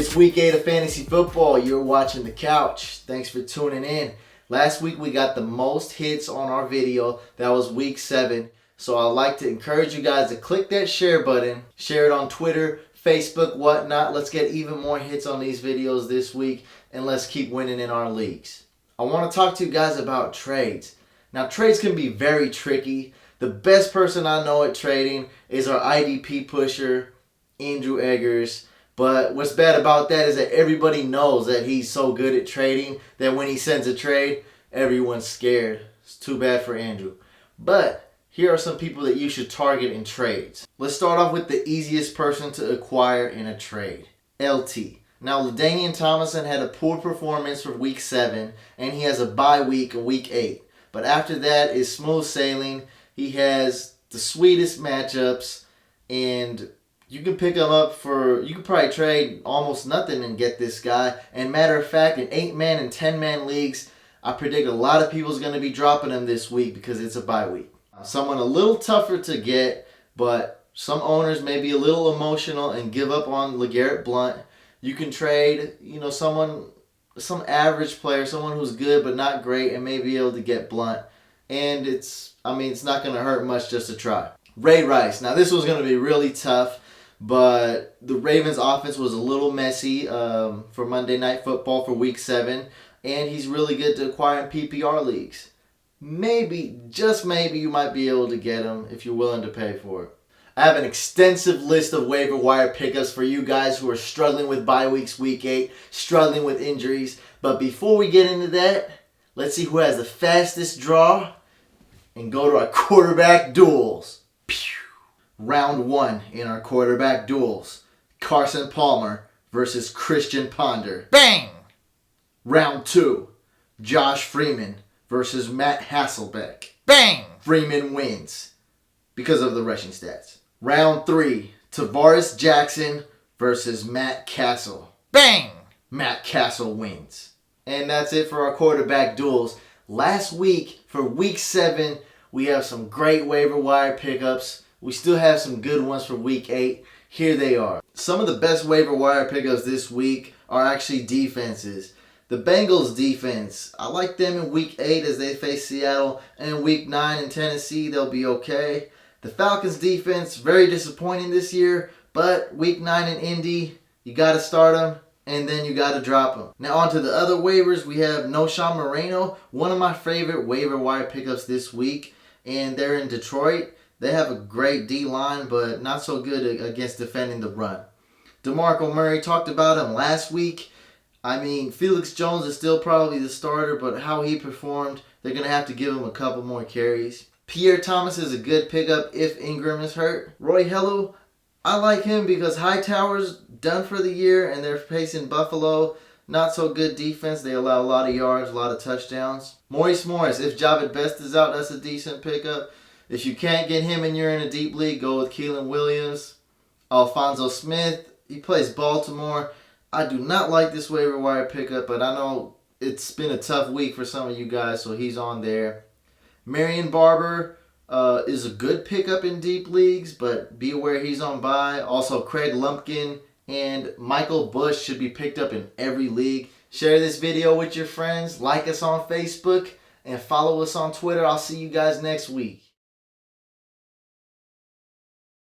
It's week 8 of fantasy football. You're watching the couch. Thanks for tuning in. Last week we got the most hits on our video. That was week 7. So I'd like to encourage you guys to click that share button. Share it on Twitter, Facebook, whatnot. Let's get even more hits on these videos this week. And let's keep winning in our leagues. I want to talk to you guys about trades. Now trades can be very tricky. The best person I know at trading is our IDP pusher, Andrew Eggers. But what's bad about that is that everybody knows that he's so good at trading that when he sends a trade, everyone's scared. It's too bad for Andrew. But here are some people that you should target in trades. Let's start off with the easiest person to acquire in a trade, LT. Now, LaDainian Tomlinson had a poor performance for week 7, and he has a bye week in week 8. But after that is smooth sailing. He has the sweetest matchups, and you can pick him up you can probably trade almost nothing and get this guy. And matter of fact, in 8-man and 10-man leagues, I predict a lot of people's going to be dropping him this week because it's a bye week. Someone a little tougher to get, but some owners may be a little emotional and give up on LeGarrette Blount. You can trade, some average player, someone who's good but not great, and may be able to get Blount. And it's not going to hurt much just to try. Ray Rice. Now, this was going to be really tough. But the Ravens' offense was a little messy for Monday Night Football for Week 7. And he's really good to acquire in PPR leagues. Maybe, just maybe, you might be able to get him if you're willing to pay for it. I have an extensive list of waiver wire pickups for you guys who are struggling with bye weeks, Week 8, struggling with injuries. But before we get into that, let's see who has the fastest draw and go to our quarterback duels. Round 1 in our quarterback duels. Carson Palmer versus Christian Ponder. Bang! Round 2. Josh Freeman versus Matt Hasselbecke. Bang! Freeman wins because of the rushing stats. Round 3. Tavares Jackson versus Matt Cassel. Bang! Matt Cassel wins. And that's it for our quarterback duels. Last week, for week 7, we have some great waiver wire pickups. We still have some good ones for week 8. Here they are. Some of the best waiver wire pickups this week are actually defenses. The Bengals defense, I like them in week 8 as they face Seattle. And in week 9 in Tennessee, they'll be okay. The Falcons defense, very disappointing this year. But week 9 in Indy, you got to start them. And then you got to drop them. Now on to the other waivers. We have Noshawn Moreno, one of my favorite waiver wire pickups this week. And they're in Detroit. They have a great D-line, but not so good against defending the run. DeMarco Murray, talked about him last week. Felix Jones is still probably the starter, but how he performed, they're going to have to give him a couple more carries. Pierre Thomas is a good pickup if Ingram is hurt. Roy Hello, I like him because Hightower's done for the year, and they're facing Buffalo. Not so good defense. They allow a lot of yards, a lot of touchdowns. Maurice Morris, if Javed Best is out, that's a decent pickup. If you can't get him and you're in a deep league, go with Keelan Williams. Alfonso Smith, he plays Baltimore. I do not like this waiver wire pickup, but I know it's been a tough week for some of you guys, so he's on there. Marion Barber is a good pickup in deep leagues, but be aware he's on bye. Also, Craig Lumpkin and Michael Bush should be picked up in every league. Share this video with your friends. Like us on Facebook and follow us on Twitter. I'll see you guys next week.